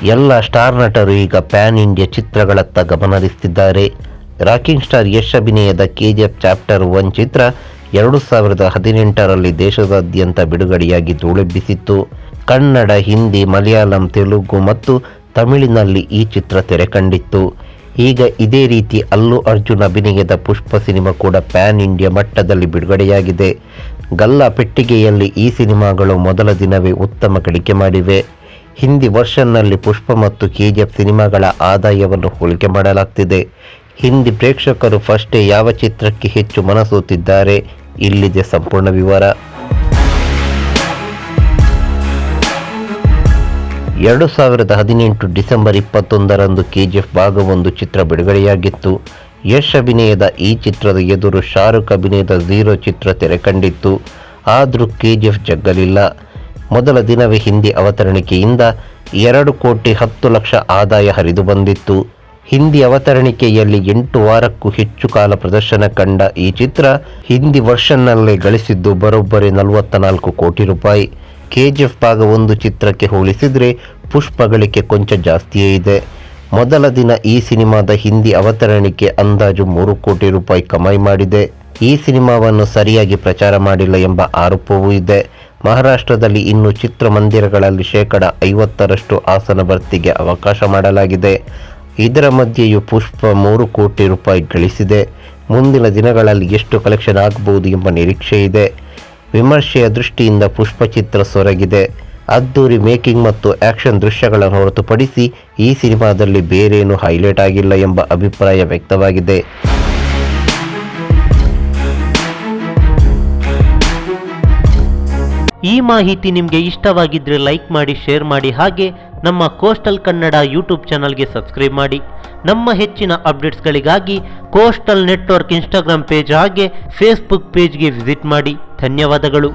ಎಲ್ಲ ಸ್ಟಾರ್ ನಟರು ಈಗ ಪ್ಯಾನ್ ಇಂಡಿಯಾ ಚಿತ್ರಗಳತ್ತ ಗಮನಹರಿಸುತ್ತಿದ್ದಾರೆ. ರಾಕಿಂಗ್ ಸ್ಟಾರ್ ಯಶ್ ಅಭಿನಯದ KGF ಚಾಪ್ಟರ್ 1 ಚಿತ್ರ 2018ರಲ್ಲಿ ದೇಶದಾದ್ಯಂತ ಬಿಡುಗಡೆಯಾಗಿ ಧೂಳೆಬ್ಬಿಸಿತ್ತು. ಕನ್ನಡ, ಹಿಂದಿ, ಮಲಯಾಳಂ, ತೆಲುಗು ಮತ್ತು ತಮಿಳಿನಲ್ಲಿ ಈ ಚಿತ್ರ ತೆರೆ ಕಂಡಿತ್ತು. ಈಗ ಇದೇ ರೀತಿ ಅಲ್ಲು ಅರ್ಜುನ್ ಅಭಿನಯದ ಪುಷ್ಪ ಸಿನಿಮಾ ಕೂಡ ಪ್ಯಾನ್ ಇಂಡಿಯಾ ಮಟ್ಟದಲ್ಲಿ ಬಿಡುಗಡೆಯಾಗಿದೆ. ಗಲ್ಲಾ ಪೆಟ್ಟಿಗೆಯಲ್ಲಿ ಈ ಸಿನಿಮಾಗಳು ಮೊದಲ ದಿನವೇ ಉತ್ತಮ ಗಳಿಕೆ ಮಾಡಿವೆ. ಹಿಂದಿ ವರ್ಷನ್ನಲ್ಲಿ ಪುಷ್ಪ ಮತ್ತು KGF ಸಿನಿಮಾಗಳ ಆದಾಯವನ್ನು ಹೋಲಿಕೆ ಮಾಡಲಾಗ್ತಿದೆ. ಹಿಂದಿ ಪ್ರೇಕ್ಷಕರು ಫಸ್ಟ್ ಡೇ ಯಾವ ಚಿತ್ರಕ್ಕೆ ಹೆಚ್ಚು ಮನಸೋತಿದ್ದಾರೆ? ಇಲ್ಲಿದೆ ಸಂಪೂರ್ಣ ವಿವರ. 2018 ಡಿಸೆಂಬರ್ 21ರಂದು KGF ಭಾಗ 1 ಚಿತ್ರ ಬಿಡುಗಡೆಯಾಗಿತ್ತು. ಯಶ್ ಅಭಿನಯದ ಈ ಚಿತ್ರದ ಎದುರು ಶಾರುಖ್ ಅಭಿನಯದ 0 ಚಿತ್ರ ತೆರೆ ಕಂಡಿತ್ತು. ಆದರೂ KGF ಜಗ್ಗಲಿಲ್ಲ. ಮೊದಲ ದಿನವೇ ಹಿಂದಿ ಅವತರಣಿಕೆಯಿಂದ 2,10,00,000 ಆದಾಯ ಹರಿದು ಬಂದಿತ್ತು. ಹಿಂದಿ ಅವತರಣಿಕೆಯಲ್ಲಿ 8 ವಾರಕ್ಕೂ ಹೆಚ್ಚು ಕಾಲ ಪ್ರದರ್ಶನ ಕಂಡ ಈ ಚಿತ್ರ ಹಿಂದಿ ವರ್ಷನ್ನಲ್ಲೇ ಗಳಿಸಿದ್ದು ಬರೋಬ್ಬರಿ 44 ಕೋಟಿ ರೂಪಾಯಿ. KGF ಭಾಗ 1 ಚಿತ್ರಕ್ಕೆ ಹೋಲಿಸಿದರೆ ಪುಷ್ಪ ಗಳಿಕೆ ಕೊಂಚ ಜಾಸ್ತಿಯೇ ಇದೆ. ಮೊದಲ ದಿನ ಈ ಸಿನಿಮಾದ ಹಿಂದಿ ಅವತರಣಿಕೆ ಅಂದಾಜು 3 ಕೋಟಿ ರೂಪಾಯಿ ಕಮಾಯಿ ಮಾಡಿದೆ. ಈ ಸಿನಿಮಾವನ್ನು ಸರಿಯಾಗಿ ಪ್ರಚಾರ ಮಾಡಿಲ್ಲ ಎಂಬ ಆರೋಪವೂ ಇದೆ. ಮಹಾರಾಷ್ಟ್ರದಲ್ಲಿ ಇನ್ನು ಚಿತ್ರಮಂದಿರಗಳಲ್ಲಿ 50% ಆಸನ ಭರ್ತಿಗೆ ಅವಕಾಶ ಮಾಡಲಾಗಿದೆ. ಇದರ ಮಧ್ಯೆಯೂ ಪುಷ್ಪ 3 ಕೋಟಿ ರೂಪಾಯಿ ಗಳಿಸಿದೆ. ಮುಂದಿನ ದಿನಗಳಲ್ಲಿ ಎಷ್ಟು ಕಲೆಕ್ಷನ್ ಆಗಬಹುದು ಎಂಬ ನಿರೀಕ್ಷೆ ಇದೆ. ವಿಮರ್ಶೆಯ ದೃಷ್ಟಿಯಿಂದ ಪುಷ್ಪ ಚಿತ್ರ ಸೊರಗಿದೆ. ಅದ್ದೂರಿ ಮೇಕಿಂಗ್ ಮತ್ತು ಆಕ್ಷನ್ ದೃಶ್ಯಗಳನ್ನು ಹೊರತುಪಡಿಸಿ ಈ ಸಿನಿಮಾದಲ್ಲಿ ಬೇರೇನೂ ಹೈಲೈಟ್ ಆಗಿಲ್ಲ ಎಂಬ ಅಭಿಪ್ರಾಯ ವ್ಯಕ್ತವಾಗಿದೆ. ಈ ಮಾಹಿತಿ ನಿಮಗೆ ಇಷ್ಟವಾಗಿದ್ದರೆ ಲೈಕ್ ಮಾಡಿ, ಶೇರ್ ಮಾಡಿ, ಹಾಗೆ ನಮ್ಮ ಕೋಸ್ಟಲ್ ಕನ್ನಡ ಯೂಟ್ಯೂಬ್ ಚಾನಲ್ಗೆ ಸಬ್ಸ್ಕ್ರೈಬ್ ಮಾಡಿ. ನಮ್ಮ ಹೆಚ್ಚಿನ ಅಪ್ಡೇಟ್ಸ್ಗಳಿಗಾಗಿ ಕೋಸ್ಟಲ್ ನೆಟ್ವರ್ಕ್ ಇನ್ಸ್ಟಾಗ್ರಾಮ್ ಪೇಜ್ ಹಾಗೆ ಫೇಸ್ಬುಕ್ ಪೇಜ್ಗೆ ವಿಸಿಟ್ ಮಾಡಿ. ಧನ್ಯವಾದಗಳು.